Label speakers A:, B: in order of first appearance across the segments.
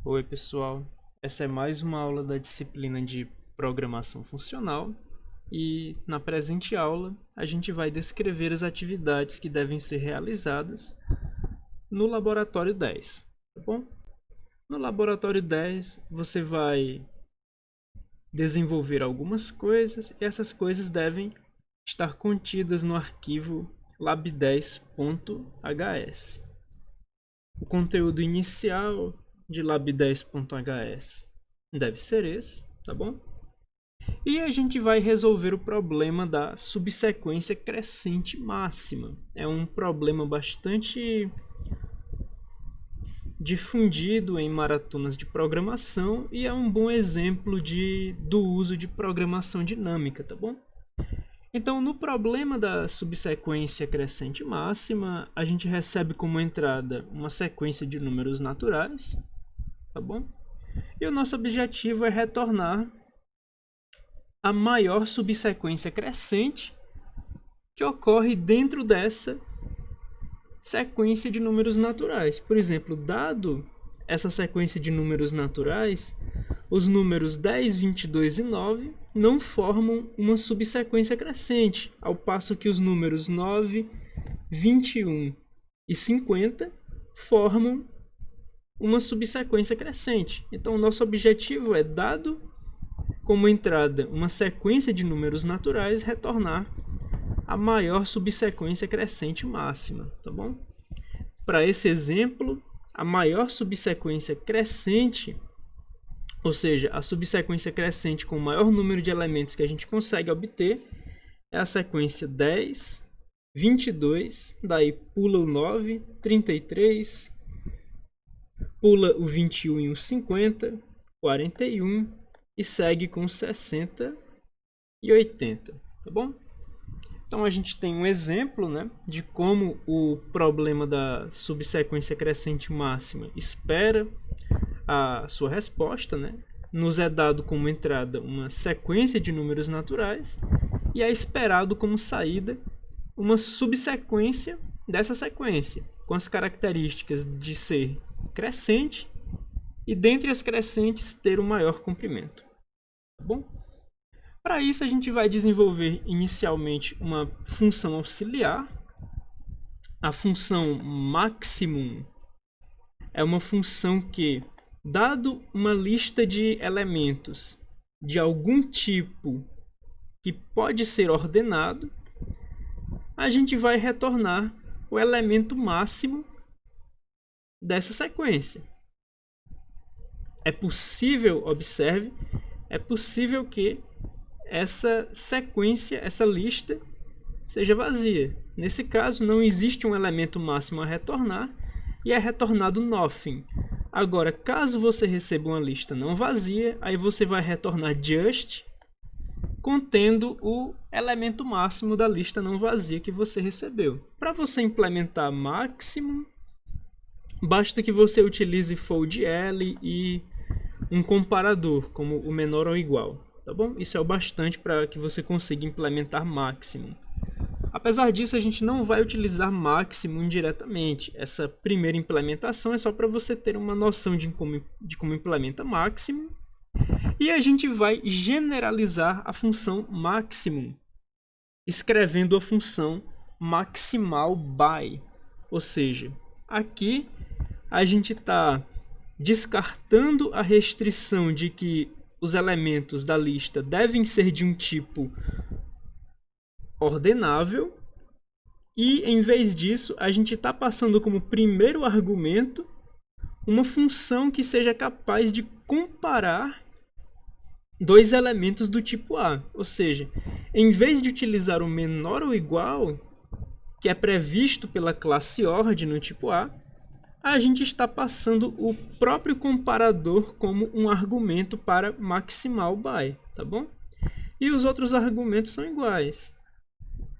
A: Oi, pessoal. Essa é mais uma aula da disciplina de Programação Funcional e, na presente aula, a gente vai descrever as atividades que devem ser realizadas no Laboratório 10, tá bom? No Laboratório 10, você vai desenvolver algumas coisas e essas coisas devem estar contidas no arquivo lab10.hs. O conteúdo inicial de lab10.hs deve ser esse, tá bom? E a gente vai resolver o problema da subsequência crescente máxima. É um problema bastante difundido em maratonas de programação e é um bom exemplo do uso de programação dinâmica, tá bom? Então, no problema da subsequência crescente máxima, a gente recebe como entrada uma sequência de números naturais, tá bom? E o nosso objetivo é retornar a maior subsequência crescente que ocorre dentro dessa sequência de números naturais. Por exemplo, dado essa sequência de números naturais, os números 10, 22 e 9 não formam uma subsequência crescente, ao passo que os números 9, 21 e 50 formam uma subsequência crescente. Então, o nosso objetivo é, dado como entrada uma sequência de números naturais, retornar a maior subsequência crescente máxima, tá bom? Para esse exemplo, a maior subsequência crescente, ou seja, a subsequência crescente com o maior número de elementos que a gente consegue obter, é a sequência 10, 22, daí pula o 9, 33, pula o 21 e o 50, 41 e segue com 60 e 80, tá bom? Então a gente tem um exemplo, né, de como o problema da subsequência crescente máxima espera a sua resposta, né? Nos é dado como entrada uma sequência de números naturais e é esperado como saída uma subsequência dessa sequência, com as características de ser crescente e dentre as crescentes ter o maior comprimento. Tá bom? Para isso a gente vai desenvolver inicialmente uma função auxiliar. A função maximum é uma função que, dado uma lista de elementos de algum tipo que pode ser ordenado, a gente vai retornar o elemento máximo dessa sequência. É possível, observe, é possível que essa sequência, essa lista, seja vazia. Nesse caso, não existe um elemento máximo a retornar e é retornado nothing. Agora, caso você receba uma lista não vazia, aí você vai retornar just, contendo o elemento máximo da lista não vazia que você recebeu. Para você implementar maximum, basta que você utilize fold-L e um comparador, como o menor ou igual. Tá bom? Isso é o bastante para que você consiga implementar maximum. Apesar disso, a gente não vai utilizar maximum diretamente. Essa primeira implementação é só para você ter uma noção de como implementa maximum. E a gente vai generalizar a função maximum, escrevendo a função maximal by. Ou seja, aqui a gente está descartando a restrição de que os elementos da lista devem ser de um tipo ordenável e, em vez disso, a gente está passando como primeiro argumento uma função que seja capaz de comparar dois elementos do tipo A. Ou seja, em vez de utilizar o menor ou igual, que é previsto pela classe ORD no tipo a gente está passando o próprio comparador como um argumento para maximal by, tá bom? E os outros argumentos são iguais.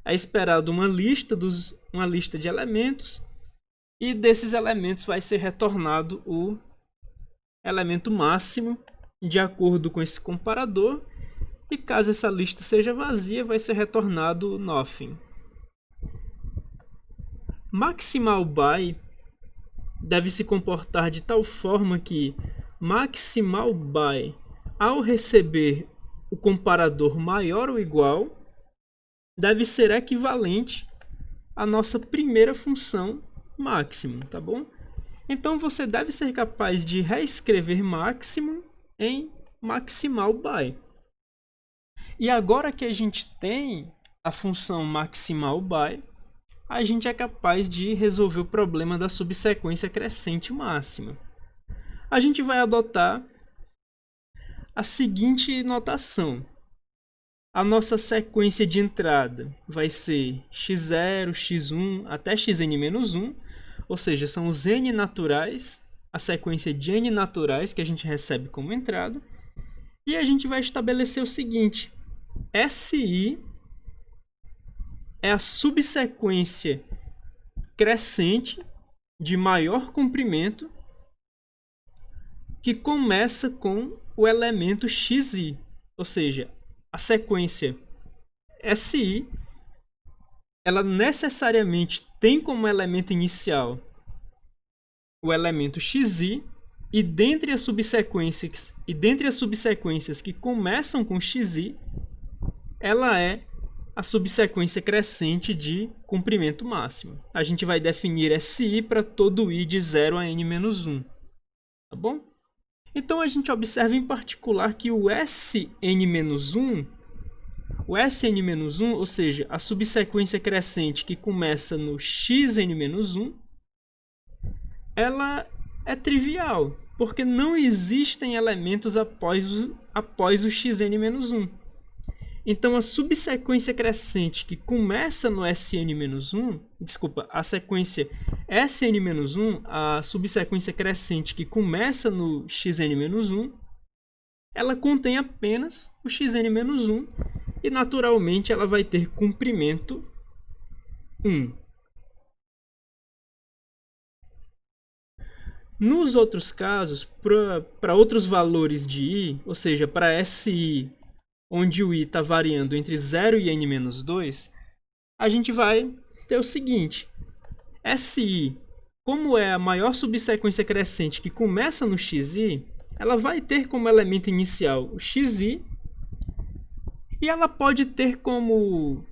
A: É esperado uma lista de elementos e desses elementos vai ser retornado o elemento máximo de acordo com esse comparador e caso essa lista seja vazia vai ser retornado nothing. Maximal by deve se comportar de tal forma que maximal by, ao receber o comparador maior ou igual, deve ser equivalente à nossa primeira função maximum, tá bom? Então você deve ser capaz de reescrever maximum em maximal by. E agora que a gente tem a função maximal by, a gente é capaz de resolver o problema da subsequência crescente máxima. A gente vai adotar a seguinte notação. A nossa sequência de entrada vai ser x0, x1 até xn-1, ou seja, são os n naturais, a sequência de n naturais que a gente recebe como entrada. E a gente vai estabelecer o seguinte: Si é a subsequência crescente de maior comprimento que começa com o elemento xi, ou seja, a sequência Si, ela necessariamente tem como elemento inicial o elemento xi, e dentre as subsequências que começam com xi, ela é a subsequência crescente de comprimento máximo. A gente vai definir Si para todo i de 0 a n-1, tá bom? Então a gente observa em particular que o Sn-1, ou seja, a subsequência crescente que começa no xn-1, ela é trivial, porque não existem elementos após o xn-1. Então a subsequência crescente que começa no Sn-1, a sequência Sn-1, a subsequência crescente que começa no xn-1, ela contém apenas o xn-1 e naturalmente ela vai ter comprimento 1. Nos outros casos, para outros valores de i, ou seja, para Si, onde o i está variando entre 0 e n-2, a gente vai ter o seguinte: Si, como é a maior subsequência crescente que começa no xi, ela vai ter como elemento inicial o xi, e ela pode ter como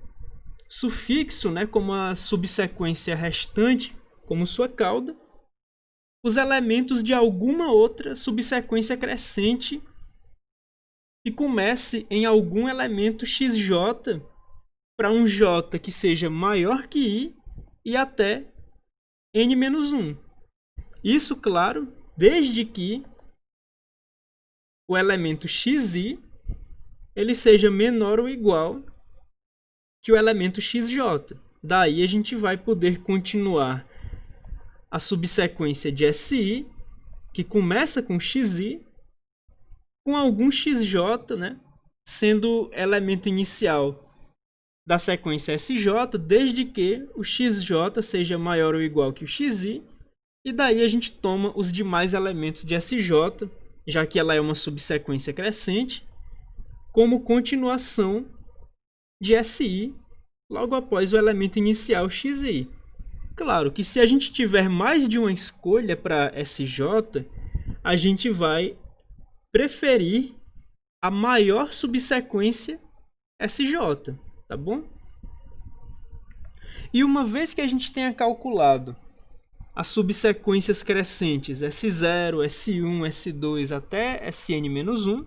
A: sufixo, né, como a subsequência restante, como sua cauda, os elementos de alguma outra subsequência crescente que comece em algum elemento xj para um j que seja maior que i e até n-1. Isso, claro, desde que o elemento xi ele seja menor ou igual que o elemento xj. Daí a gente vai poder continuar a subsequência de Si, que começa com xi, com algum xj, né, sendo elemento inicial da sequência SJ, desde que o xj seja maior ou igual que o xi, e daí a gente toma os demais elementos de SJ, já que ela é uma subsequência crescente, como continuação de Si logo após o elemento inicial xi. Claro que se a gente tiver mais de uma escolha para SJ, a gente vai preferir a maior subsequência SJ, tá bom? E uma vez que a gente tenha calculado as subsequências crescentes S0, S1, S2 até Sn-1,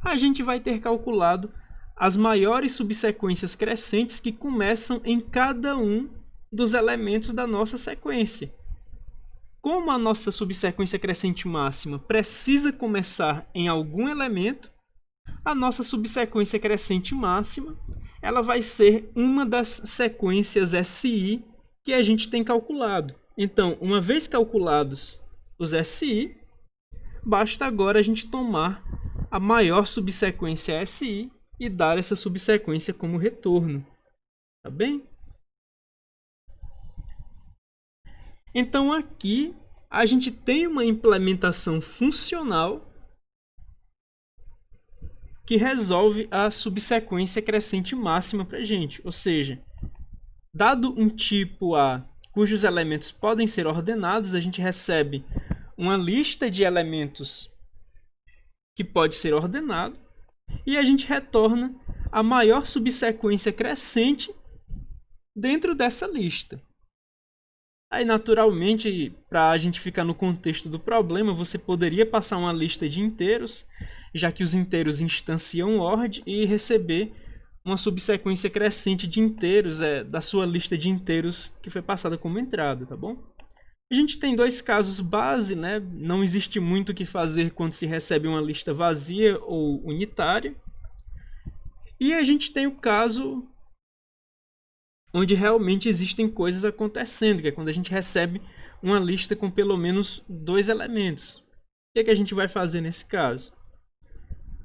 A: a gente vai ter calculado as maiores subsequências crescentes que começam em cada um dos elementos da nossa sequência. Como a nossa subsequência crescente máxima precisa começar em algum elemento, a nossa subsequência crescente máxima ela vai ser uma das sequências Si que a gente tem calculado. Então, uma vez calculados os Si, basta agora a gente tomar a maior subsequência Si e dar essa subsequência como retorno. Tá bem? Então aqui a gente tem uma implementação funcional que resolve a subsequência crescente máxima para a gente. Ou seja, dado um tipo A cujos elementos podem ser ordenados, a gente recebe uma lista de elementos que pode ser ordenado, e a gente retorna a maior subsequência crescente dentro dessa lista. Aí, naturalmente, para a gente ficar no contexto do problema, você poderia passar uma lista de inteiros, já que os inteiros instanciam ORD, e receber uma subsequência crescente de inteiros da sua lista de inteiros que foi passada como entrada, tá bom? A gente tem dois casos base, né? Não existe muito o que fazer quando se recebe uma lista vazia ou unitária. E a gente tem o caso onde realmente existem coisas acontecendo, que é quando a gente recebe uma lista com pelo menos 2 elementos. O que é que a gente vai fazer nesse caso?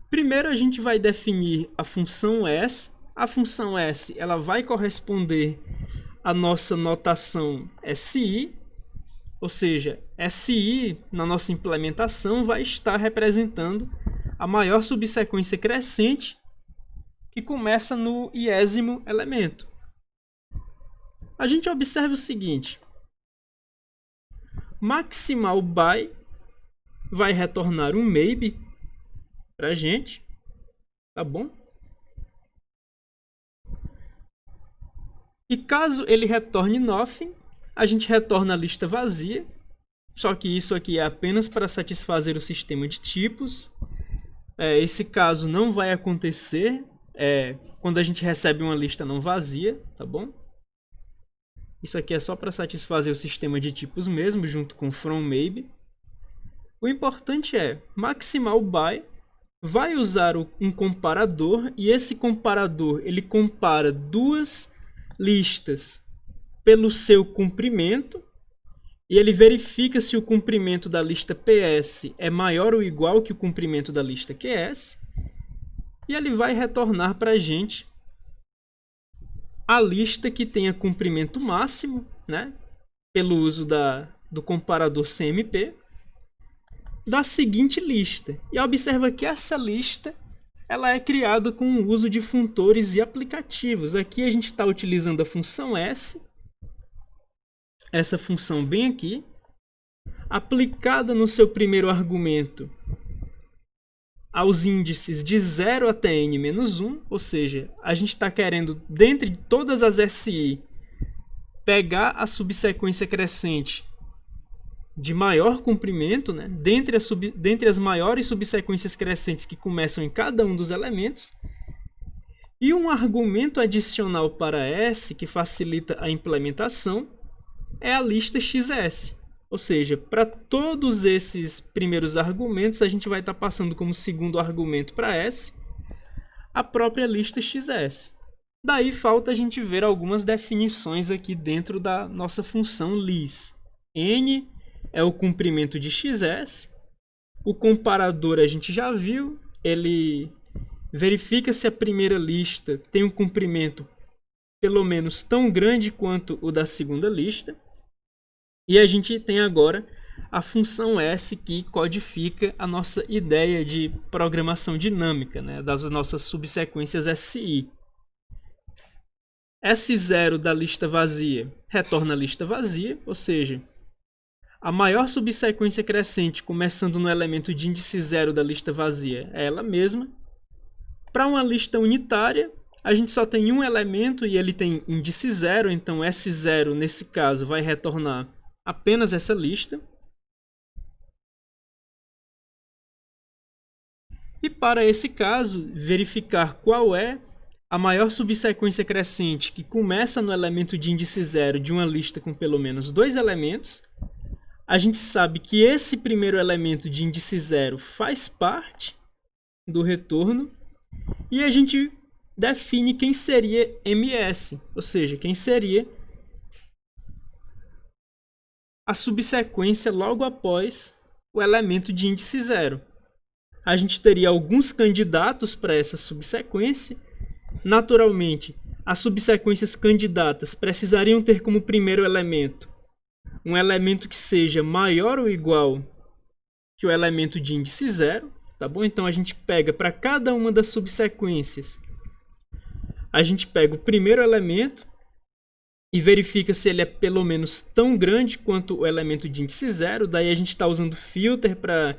A: Primeiro a gente vai definir a função S. A função S ela vai corresponder à nossa notação SI, ou seja, SI na nossa implementação vai estar representando a maior subsequência crescente que começa no iésimo elemento. A gente observa o seguinte: maximal by vai retornar um maybe para a gente, tá bom? E caso ele retorne nothing, a gente retorna a lista vazia, só que isso aqui é apenas para satisfazer o sistema de tipos. Esse caso não vai acontecer quando a gente recebe uma lista não vazia, tá bom? Isso aqui é só para satisfazer o sistema de tipos mesmo, junto com from maybe. O importante é, maximal by vai usar um comparador, e esse comparador ele compara duas listas pelo seu comprimento, e ele verifica se o comprimento da lista PS é maior ou igual que o comprimento da lista QS, e ele vai retornar para a gente a lista que tenha comprimento máximo, né, pelo uso do comparador CMP, da seguinte lista. E observa que essa lista ela é criada com o uso de funtores e aplicativos. Aqui a gente está utilizando a função S, essa função bem aqui, aplicada no seu primeiro argumento aos índices de 0 até n-1, ou seja, a gente está querendo, dentre todas as SI, pegar a subsequência crescente de maior comprimento, né, dentre as maiores subsequências crescentes que começam em cada um dos elementos, e um argumento adicional para S, que facilita a implementação, é a lista XS. Ou seja, para todos esses primeiros argumentos, a gente vai estar passando como segundo argumento para S a própria lista XS. Daí falta a gente ver algumas definições aqui dentro da nossa função lis. N é o comprimento de XS. O comparador a gente já viu. Ele verifica se a primeira lista tem um comprimento pelo menos tão grande quanto o da segunda lista. E a gente tem agora a função S, que codifica a nossa ideia de programação dinâmica, né, das nossas subsequências SI. S0 da lista vazia retorna a lista vazia, ou seja, a maior subsequência crescente começando no elemento de índice 0 da lista vazia é ela mesma. Para uma lista unitária, a gente só tem um elemento e ele tem índice 0, então S0 nesse caso vai retornar apenas essa lista. E para esse caso, verificar qual é a maior subsequência crescente que começa no elemento de índice 0 de uma lista com pelo menos 2 elementos. A gente sabe que esse primeiro elemento de índice 0 faz parte do retorno. E a gente define quem seria MS, ou seja, quem seria a subsequência logo após o elemento de índice 0. A gente teria alguns candidatos para essa subsequência. Naturalmente, as subsequências candidatas precisariam ter como primeiro elemento um elemento que seja maior ou igual que o elemento de índice 0. Tá bom? Então a gente pega para cada uma das subsequências, a gente pega o primeiro elemento e verifica se ele é pelo menos tão grande quanto o elemento de índice 0. Daí a gente está usando filter para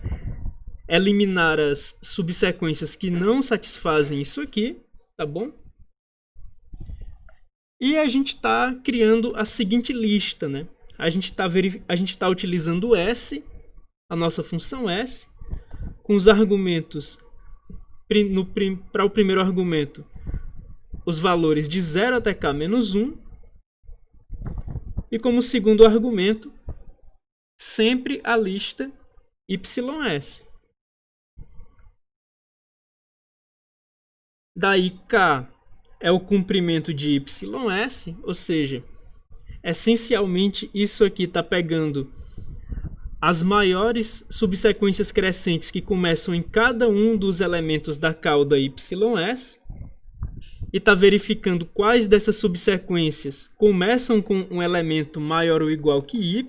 A: eliminar as subsequências que não satisfazem isso aqui, tá bom? E a gente está criando a seguinte lista, né? A gente está utilizando o S, a nossa função S, com os argumentos, para o primeiro argumento, os valores de 0 até k menos 1, e como segundo argumento, sempre a lista ys. Daí k é o comprimento de ys, ou seja, essencialmente isso aqui está pegando as maiores subsequências crescentes que começam em cada um dos elementos da cauda ys e está verificando quais dessas subsequências começam com um elemento maior ou igual que y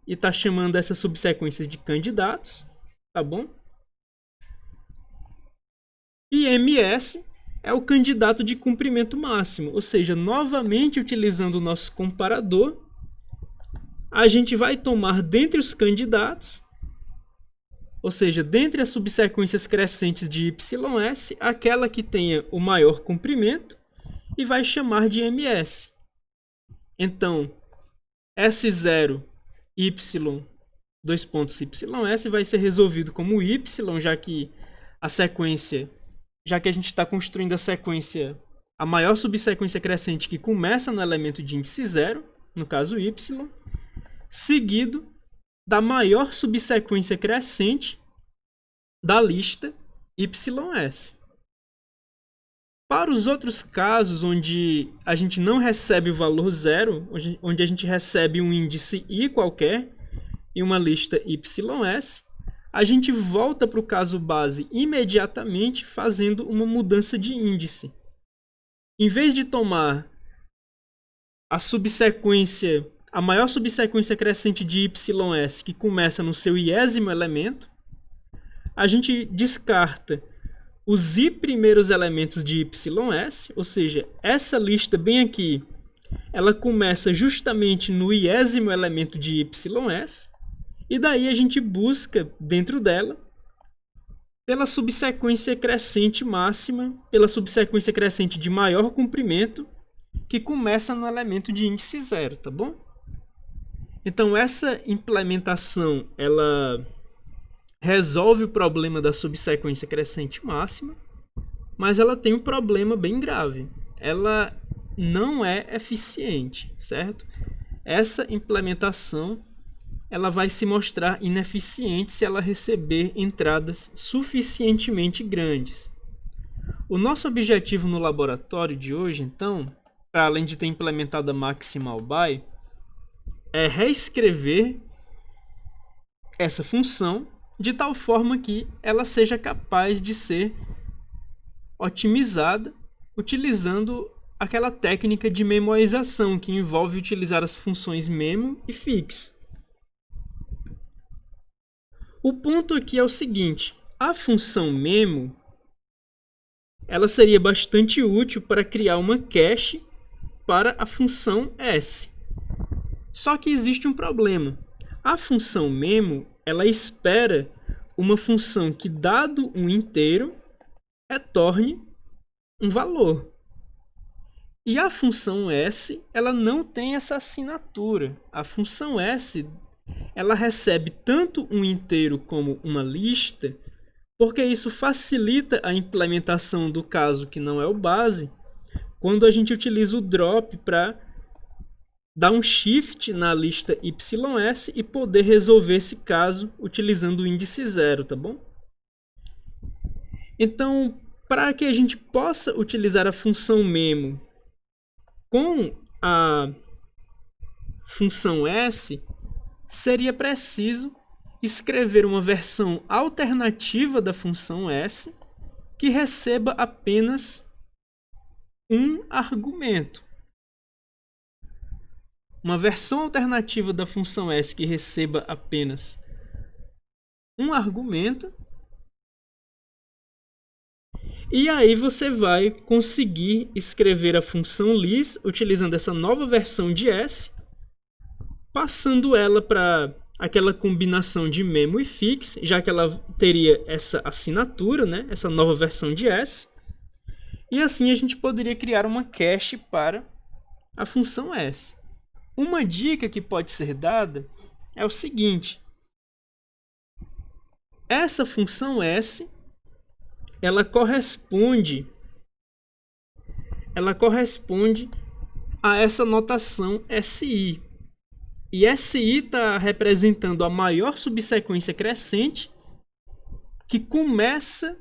A: e está chamando essas subsequências de candidatos, tá bom? E ms é o candidato de comprimento máximo, ou seja, novamente utilizando o nosso comparador, a gente vai tomar dentre os candidatos, ou seja, dentre as subsequências crescentes de ys, aquela que tenha o maior comprimento e vai chamar de ms. Então, S0 y, dois pontos ys, vai ser resolvido como y, já que a gente está construindo a sequência, a maior subsequência crescente que começa no elemento de índice 0, no caso y, seguido da maior subsequência crescente da lista ys. Para os outros casos onde a gente não recebe o valor 0, onde a gente recebe um índice i qualquer e uma lista ys, a gente volta para o caso base imediatamente fazendo uma mudança de índice. Em vez de tomar a maior subsequência crescente de ys, que começa no seu iésimo elemento, a gente descarta os i primeiros elementos de ys, ou seja, essa lista bem aqui, ela começa justamente no iésimo elemento de ys, e daí a gente busca dentro dela pela subsequência crescente máxima, pela subsequência crescente de maior comprimento, que começa no elemento de índice 0, tá bom? Então essa implementação, ela resolve o problema da subsequência crescente máxima, mas ela tem um problema bem grave. Ela não é eficiente, certo? Essa implementação, ela vai se mostrar ineficiente se ela receber entradas suficientemente grandes. O nosso objetivo no laboratório de hoje, então, para além de ter implementado a maximal by, é reescrever essa função de tal forma que ela seja capaz de ser otimizada utilizando aquela técnica de memorização que envolve utilizar as funções memo e fix. O ponto aqui é o seguinte: a função memo ela seria bastante útil para criar uma cache para a função s. Só que existe um problema. A função memo ela espera uma função que, dado um inteiro, retorne um valor. E a função s ela não tem essa assinatura. A função s ela recebe tanto um inteiro como uma lista, porque isso facilita a implementação do caso que não é o base, quando a gente utiliza o drop para dar um shift na lista ys e poder resolver esse caso utilizando o índice 0, tá bom? Então, para que a gente possa utilizar a função memo com a função s, seria preciso escrever uma versão alternativa da função s que receba apenas um argumento. Uma versão alternativa da função s que receba apenas um argumento. E aí você vai conseguir escrever a função lis utilizando essa nova versão de s, passando ela para aquela combinação de memo e fix, já que ela teria essa assinatura, né? Essa nova versão de S. E assim a gente poderia criar uma cache para a função S. Uma dica que pode ser dada é o seguinte: essa função S, ela corresponde a essa notação SI. E SI está representando a maior subsequência crescente que começa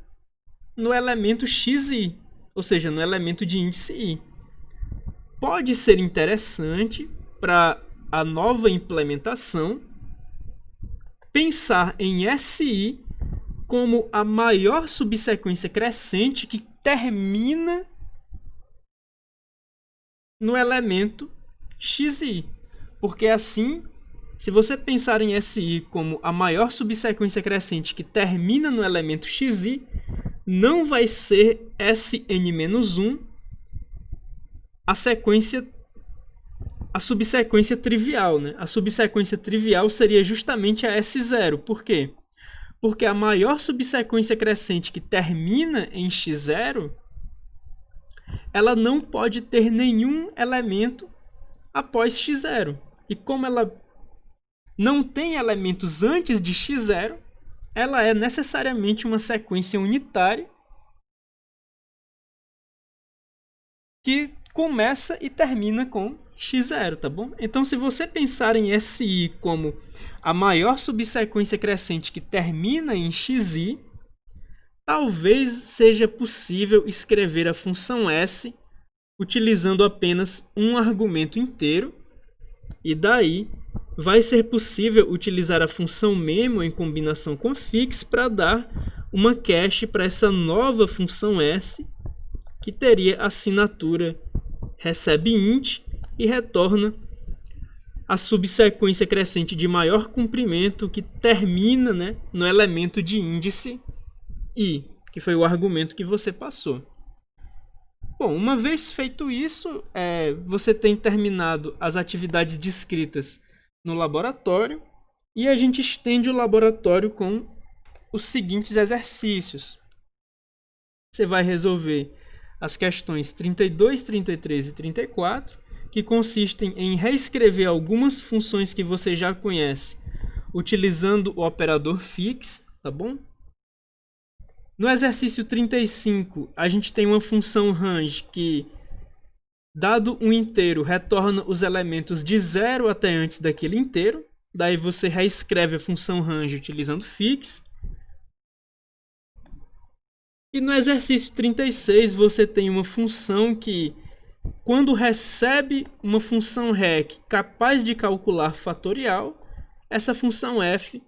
A: no elemento XI, ou seja, no elemento de índice I. Pode ser interessante para a nova implementação pensar em SI como a maior subsequência crescente que termina no elemento XI. Porque assim, se você pensar em SI como a maior subsequência crescente que termina no elemento XI, não vai ser Sn-1 a subsequência trivial, né? A subsequência trivial seria justamente a S0. Por quê? Porque a maior subsequência crescente que termina em x0, ela não pode ter nenhum elemento após x0. E como ela não tem elementos antes de x0, ela é necessariamente uma sequência unitária que começa e termina com x0, tá bom? Então, se você pensar em SI como a maior subsequência crescente que termina em xi, talvez seja possível escrever a função S utilizando apenas um argumento inteiro, e daí vai ser possível utilizar a função memo em combinação com fix para dar uma cache para essa nova função S, que teria a assinatura recebe_int e retorna a subsequência crescente de maior comprimento que termina, né, no elemento de índice I, que foi o argumento que você passou. Bom, uma vez feito isso, você tem terminado as atividades descritas no laboratório e a gente estende o laboratório com os seguintes exercícios. Você vai resolver as questões 32, 33 e 34, que consistem em reescrever algumas funções que você já conhece utilizando o operador fix, tá bom? No exercício 35, a gente tem uma função range que, dado um inteiro, retorna os elementos de 0 até antes daquele inteiro. Daí você reescreve a função range utilizando fix. E no exercício 36, você tem uma função que, quando recebe uma função rec capaz de calcular fatorial, essa função f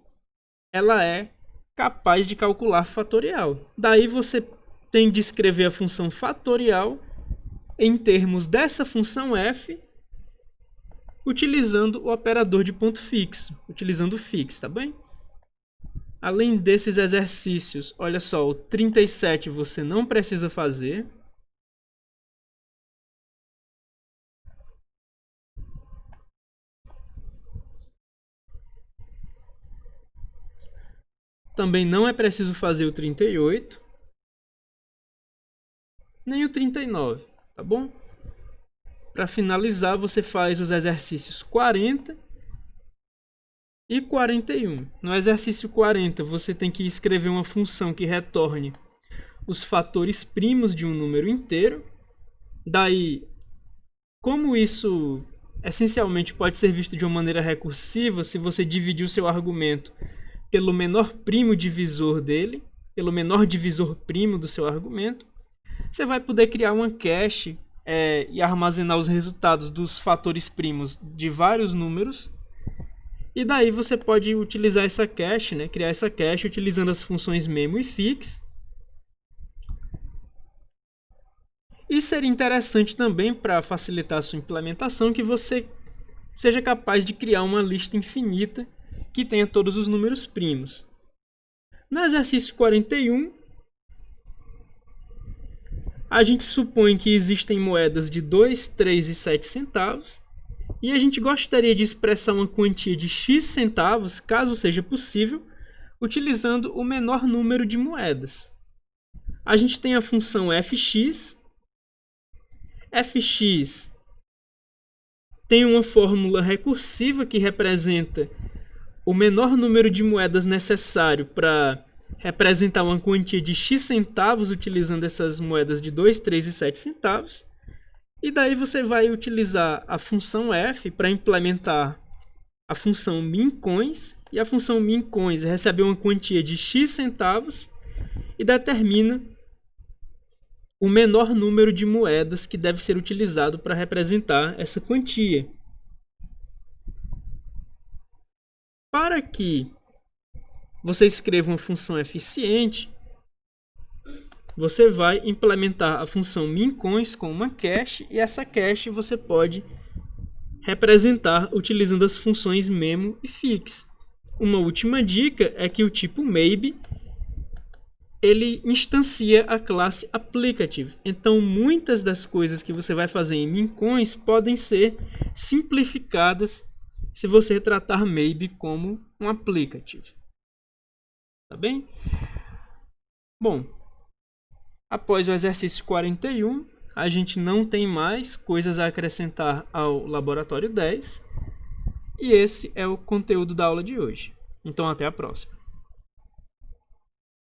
A: ela é capaz de calcular fatorial. Daí você tem de escrever a função fatorial em termos dessa função f, utilizando o operador de ponto fixo, utilizando o fix, tá bem? Além desses exercícios, olha só, o 37 você não precisa fazer. Também não é preciso fazer o 38, nem o 39, tá bom? Para finalizar, você faz os exercícios 40 e 41. No exercício 40, você tem que escrever uma função que retorne os fatores primos de um número inteiro. Daí, como isso essencialmente pode ser visto de uma maneira recursiva, se você dividir o seu argumento pelo menor primo divisor dele, pelo menor divisor primo do seu argumento, você vai poder criar uma cache e armazenar os resultados dos fatores primos de vários números. E daí você pode utilizar essa cache, né, criar essa cache utilizando as funções memo e fix. E seria interessante também, para facilitar a sua implementação, que você seja capaz de criar uma lista infinita que tenha todos os números primos. No exercício 41, a gente supõe que existem moedas de 2, 3 e 7 centavos E a gente gostaria de expressar uma quantia de x centavos, caso seja possível, utilizando o menor número de moedas. A gente tem a função fx. Fx tem uma fórmula recursiva que representa o menor número de moedas necessário para representar uma quantia de x centavos, utilizando essas moedas de 2, 3 e 7 centavos. E daí você vai utilizar a função f para implementar a função mincoins, e a função mincoins recebe uma quantia de x centavos e determina o menor número de moedas que deve ser utilizado para representar essa quantia. Para que você escreva uma função eficiente, você vai implementar a função mincoins com uma cache, e essa cache você pode representar utilizando as funções memo e fix. Uma última dica é que o tipo maybe ele instancia a classe applicative. Então muitas das coisas que você vai fazer em mincoins podem ser simplificadas se você tratar maybe como um applicative. Tá bem? Bom, após o exercício 41, a gente não tem mais coisas a acrescentar ao laboratório 10. E esse é o conteúdo da aula de hoje. Então, até a próxima.